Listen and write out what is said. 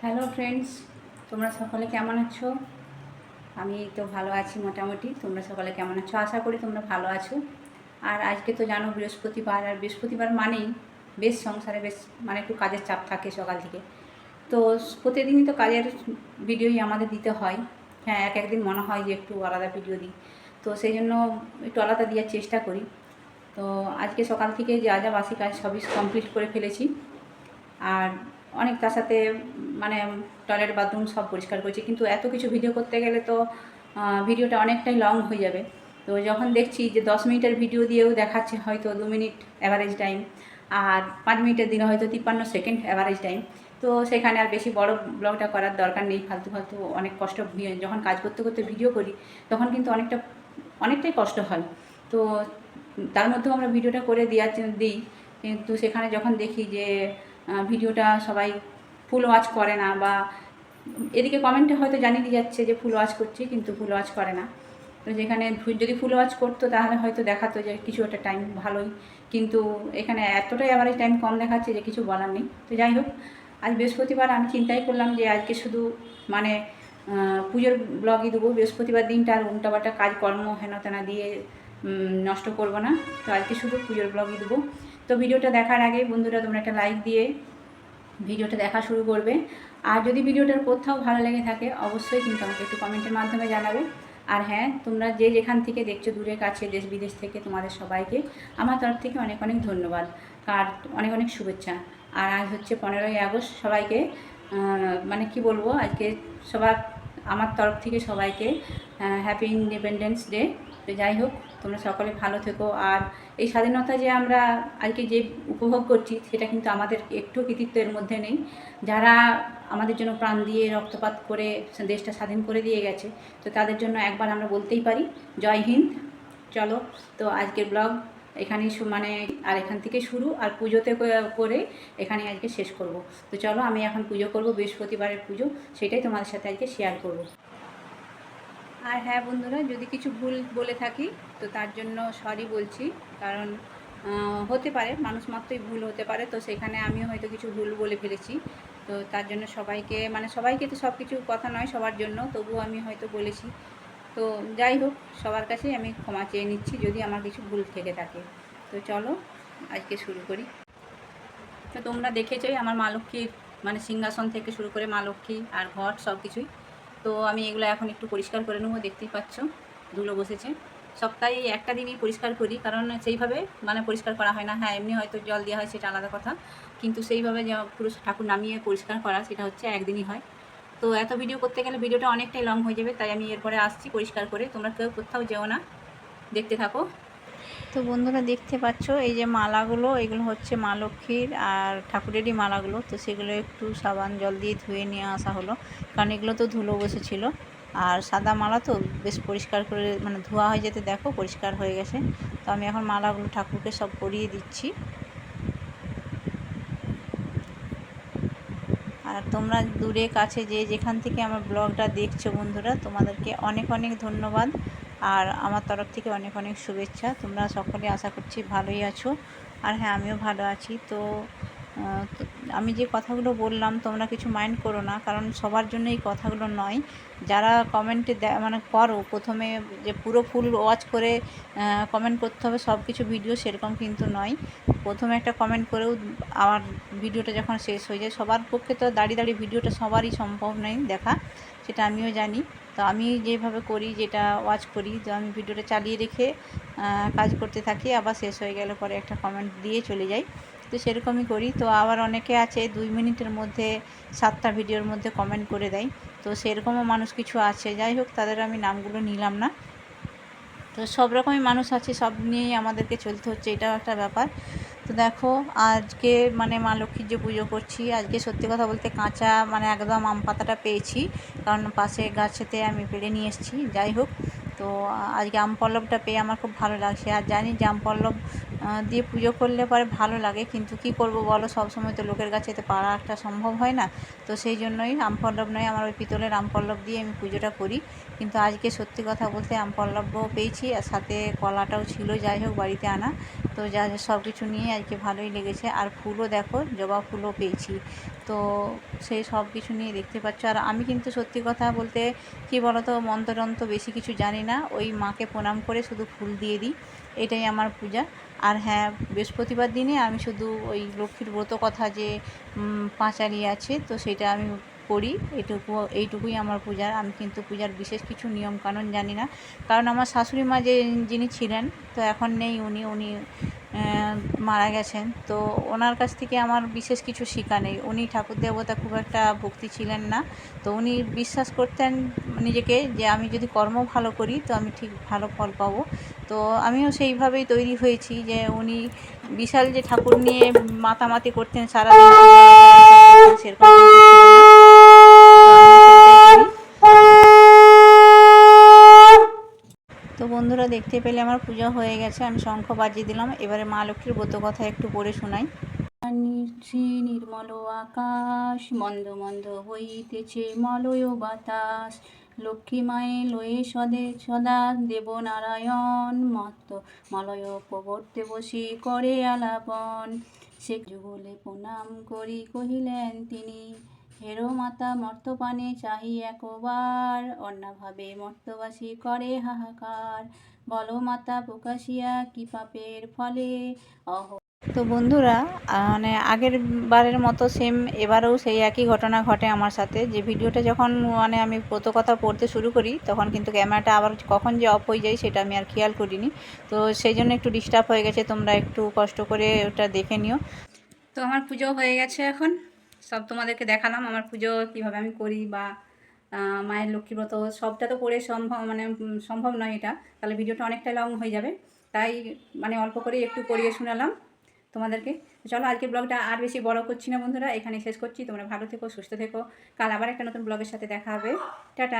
Hello friends, তোমরা সকলে কেমন আছো? আমি তো ভালো আছি মোটামুটি। তোমরা সকলে কেমন আছো? আশা করি তোমরা ভালো আছো। আর আজকে তো জানো বৃহস্পতিবার, আর বৃহস্পতিবার মানেই বেশ সংসারে বেশ মানে একটু কাজের চাপ থাকে সকাল থেকে। তো প্রতিদিনই তো কাজের ভিডিওই আমাদের দিতে হয়। হ্যাঁ, এক একদিন মনে হয় যে একটু আলাদা ভিডিও দিই, তো সেই জন্য একটু আলাদা দেওয়ার চেষ্টা করি। তো আজকে সকাল থেকে যা যা বাসি কাজ সবই কমপ্লিট করে ফেলেছি। আর অনেক তার সাথে মানে টয়লেট বাথরুম সব পরিষ্কার করেছি, কিন্তু এত কিছু ভিডিও করতে গেলে তো ভিডিওটা অনেকটাই লং হয়ে যাবে। তো যখন দেখছি যে 10 মিনিটের ভিডিও দিয়েও দেখাচ্ছে হয়তো 2 মিনিট অ্যাভারেজ টাইম, আর 5 মিনিটের দিনে হয়তো 53 সেকেন্ড অ্যাভারেজ টাইম, তো সেখানে আর বেশি বড় ব্লগটা করার দরকার নেই। ফালতু ফালতু অনেক কষ্ট, যখন কাজ করতে করতে ভিডিও করি তখন কিন্তু অনেকটাই কষ্ট হয়। তো তার মধ্যেও আমরা ভিডিওটা করে দিই, কিন্তু সেখানে যখন দেখি যে ভিডিওটা সবাই ফুল ওয়াচ করে না, বা এদিকে কমেন্টে হয়তো জানিয়ে দিয়ে যাচ্ছে যে ফুল ওয়াচ করছি, কিন্তু ফুল ওয়াচ করে না। তো যেখানে যদি ফুল ওয়াচ করতো তাহলে হয়তো দেখাতো যে কিছু একটা টাইম ভালোই, কিন্তু এখানে এতটাই অ্যাভারেজ টাইম কম দেখাচ্ছে যে কিছু বলার নেই। তো যাই হোক, আজ বৃহস্পতিবার আমি চিন্তাই করলাম যে আজকে শুধু মানে পুজোর ব্লগই দেবো। বৃহস্পতিবার দিনটা আর উল্টাপাল্টা কাজকর্ম হেনতেনা দিয়ে নষ্ট করব না। তো আজকে শুধু পুজোর ব্লগই দেবো। তো ভিডিওটা দেখার আগে বন্ধুরা তোমরা একটা লাইক দিয়ে ভিডিওটা দেখা শুরু করবে। আর যদি ভিডিওটার কোথাও ভালো লেগে থাকে অবশ্যই কিন্তু আমাকে একটু কমেন্টের মাধ্যমে জানাবে। আর হ্যাঁ, তোমরা যে যেখান থেকে দেখছো, দূরে কাছে দেশ বিদেশ থেকে, তোমাদের সবাইকে আমার তরফ থেকে অনেক অনেক ধন্যবাদ আর অনেক অনেক শুভেচ্ছা। আর আজ হচ্ছে 15ই আগস্ট। সবাইকে মানে কি বলবো, আজকে সবার আমার তরফ থেকে সবাইকে হ্যাপি ইন্ডিপেন্ডেন্স ডে। তো যাই হোক, তোমরা সকলে ভালো থেকো। আর এই স্বাধীনতা যে আমরা আজকে যে উপভোগ করছি সেটা কিন্তু আমাদের একটু কৃতিত্বের মধ্যে নেই। যারা আমাদের জন্য প্রাণ দিয়ে রক্তপাত করে দেশটা স্বাধীন করে দিয়ে গেছে, তো তাদের জন্য একবার আমরা বলতেই পারি জয় হিন্দ। চলো, তো আজকের ব্লগ এখানেই মানে আর এখান থেকে শুরু, আর পুজোতে করে এখানে আজকে শেষ করব। তো চলো, আমি এখন পুজো করব, বৃহস্পতিবারের পুজো, সেটাই তোমাদের সাথে আজকে শেয়ার করব। আর হ্যাঁ বন্ধুরা, যদি কিছু ভুল বলে থাকি তো তার জন্য সরি বলছি, কারণ হতে পারে, মানুষ মাত্রই ভুল হতে পারে। তো সেখানে আমিও হয়তো কিছু ভুল বলে ফেলেছি। তো তার জন্য সবাইকে, মানে সবাইকে তো সব কিছু কথা নয় সবার জন্য, তবুও আমি হয়তো বলেছি। তো যাই হোক, সবার কাছেই আমি ক্ষমা চেয়ে নিচ্ছি যদি আমার কিছু ভুল থেকে থাকে। তো চলো আজকে শুরু করি। তো তোমরা দেখেছোই আমার মা লক্ষ্মীর মানে সিংহাসন থেকে শুরু করে মা লক্ষ্মী আর ঘট সব কিছুই। তো আমি এগুলো এখন একটু পরিষ্কার করে নেবো। দেখতেই পাচ্ছ ধুলো বসেছে। সপ্তাহে একটা দিনই পরিষ্কার করি, কারণ সেইভাবে মানে পরিষ্কার করা হয় না। হ্যাঁ, এমনি হয়তো জল দেওয়া হয়, সেটা আলাদা কথা, কিন্তু সেইভাবে যে পুরো ঠাকুর নামিয়ে পরিষ্কার করা সেটা হচ্ছে একদিনই হয়। তো এত ভিডিও করতে গেলে ভিডিওটা অনেকটাই লং হয়ে যাবে, তাই আমি এরপরে আসছি পরিষ্কার করে। তোমরা কেউ কোথাও যেও না, দেখতে থাকো। তো বন্ধুরা দেখতে পাচ্ছ এই যে মালাগুলো, এগুলো হচ্ছে মা লক্ষ্মীর আর ঠাকুরেরই মালাগুলো। তো সেগুলো একটু সাবান জল দিয়ে ধুয়ে নিয়ে আসা হলো, কারণ এগুলো তো ধুলো বসেছিল। আর সাদা মালা তো বেশ পরিষ্কার করে মানে ধোয়া হয়ে যেতে দেখো পরিষ্কার হয়ে গেছে। তো আমি এখন মালাগুলো ঠাকুরকে সব পরিয়ে দিচ্ছি। আর তোমরা দূরে কাছে যে যেখান থেকে আমার ব্লগটা দেখছো বন্ধুরা, তোমাদেরকে অনেক অনেক ধন্যবাদ আর আমার তরফ থেকে অনেক অনেক শুভেচ্ছা। তোমরা সকলে আশা করছি ভালোই আছো। আর হ্যাঁ, আমিও ভালো আছি। তো আমি যে কথাগুলো বললাম তোমরা কিছু মাইন্ড করো না, কারণ সবার জন্য এই কথাগুলো নয়। যারা কমেন্টে মানে করো প্রথমে যে পুরো ফুল ওয়াচ করে কমেন্ট করতে হবে সব কিছু ভিডিও, সেরকম কিন্তু নয়। প্রথমে একটা কমেন্ট করেও আমার ভিডিওটা যখন শেষ হয়ে যায়, সবার পক্ষে তো দাঁড়িয়ে দাঁড়িয়ে ভিডিওটা সবারই সম্ভব নয় দেখা, সেটা আমিও জানি। তো আমি যেভাবে করি, যেটা ওয়াচ করি, তো আমি ভিডিওটা চালিয়ে রেখে কাজ করতে থাকি, আবার শেষ হয়ে গেলে পরে একটা কমেন্ট দিয়ে চলে যাই। তো সেরকমই করি। তো আবার অনেকে আছে 2 মিনিটের মধ্যে 7টা ভিডিওর মধ্যে কমেন্ট করে দেয়, তো সেরকমও মানুষ কিছু আছে। যাই হোক, তাদের আমি নামগুলো নিলাম না। তো সব রকমই মানুষ আছে, সব নিয়েই আমাদেরকে চলতে হচ্ছে, এটাও একটা ব্যাপার। তো দেখো আজকে মানে মা লক্ষ্মীর যে পুজো করছি, আজকে সত্যি কথা বলতে কাঁচা মানে একদম আম পাতাটা পেয়েছি, কারণ পাশে গাছেতে আমি পেড়ে নিয়ে এসেছি। যাই হোক, তো আজকে আম পল্লবটা পেয়ে আমার খুব ভালো লাগছে। আর জানি যে আম পল্লব দিয়ে পুজো করলে পরে ভালো লাগে, কিন্তু কি করব বলো, সবসময় তো লোকের কাছে তো পারা একটা সম্ভব হয় না। তো সেই জন্যই আমপল্লব নয়, আমার ওই পিতলের আমপল্লব দিয়ে আমি পুজোটা করি। কিন্তু আজকে সত্যি কথা বলতে আমপল্লবও পেয়েছি, আর সাথে কলাটাও ছিল, যাই হোক বাড়িতে আনা। তো যা সব কিছু নিয়ে আজকে ভালোই লেগেছে। আর ফুলও দেখো, জবা ফুলও পেয়েছি। তো সেই সব কিছু নিয়ে দেখতে পাচ্ছ। আর আমি কিন্তু সত্যি কথা বলতে কি বলো তো, মন্ত্রতন্ত্র বেশি কিছু জানি না, ওই মাকে প্রণাম করে শুধু ফুল দিয়ে দিই, এটাই আমার পূজা। আর হ্যাঁ, বৃহস্পতিবার দিনে আমি শুধু ওই লক্ষ্মীর ব্রত কথা যে পাঁচালি আছে, তো সেটা আমি করি, এইটুকুই আমার পূজার। আমি কিন্তু পূজার বিশেষ কিছু নিয়মকানুন জানি না, কারণ আমার শাশুড়ি মা যিনি ছিলেন, তো এখন নেই, উনি মারা গেছেন। তো ওনার কাছ থেকে আমার বিশেষ কিছু শেখা নেই। উনি ঠাকুর দেবতা খুব একটা ভক্তি ছিলেন না। তো উনি বিশ্বাস করতেন নিজেকে যে আমি যদি কর্ম ভালো করি তো আমি ঠিক ভালো ফল পাবো। তো আমিও সেইভাবেই তৈরি হয়েছি, যে উনি বিশাল যে ঠাকুর নিয়ে মাতামাতি করতেন সারাদিন, সেরকম কিন্তু ছিল না। তো আমিও সেইটাই করি। তো বন্ধুরা, দেখতে পেলে আমার পূজা হয়ে গেছে, আমি শঙ্খ বাজিয়ে দিলাম। এবারে মা লক্ষ্মীর ব্রত কথা একটু পড়ে শোনাই। নির্মল আকাশ, মন্দ মন্দ বইতেছে মলয় বাতাস, লক্ষ্মী মায়ে লয়ে সদা দেবনারায়ণ, মত্ত মলয় প্রবর্তে বসি করে আলাপন। সে যুগলে প্রণাম করি কহিলেন তিনি, হেরো মাতা মর্তপানে চাহি একবার, অন্যভাবে মর্তবাসী করে হাহাকার, বলো মাতা প্রকাশিয়া কি পাপের ফলে অহ। তো বন্ধুরা, মানে আগের বারের মতো সেম এবারেও সেই একই ঘটনা ঘটে আমার সাথে, যে ভিডিওটা যখন মানে আমি ব্রত কথা পড়তে শুরু করি, তখন কিন্তু ক্যামেরাটা আবার কখন যে অফ হয়ে যায় সেটা আমি আর খেয়াল করিনি। তো সেই জন্য একটু ডিস্টার্ব হয়ে গেছে, তোমরা একটু কষ্ট করে ওটা দেখে নিও। তো আমার পুজো হয়ে গেছে, এখন সব তোমাদেরকে দেখালাম আমার পুজো কীভাবে আমি করি, বা মায়ের লক্ষ্মী ব্রত সবটা তো করে সম্ভব নয় এটা, তাহলে ভিডিওটা অনেকটা লং হয়ে যাবে। তাই মানে অল্প করে একটু পড়িয়ে শোনালাম তোমাদেরকে। চলো, আজকে ব্লগটা আর বেশি বড় করছি না বন্ধুরা, এখানে শেষ করছি। তোমরা ভালো থেকো, সুস্থ থেকো। কাল আবার একটা নতুন ব্লগের সাথে দেখা হবে। টাটা।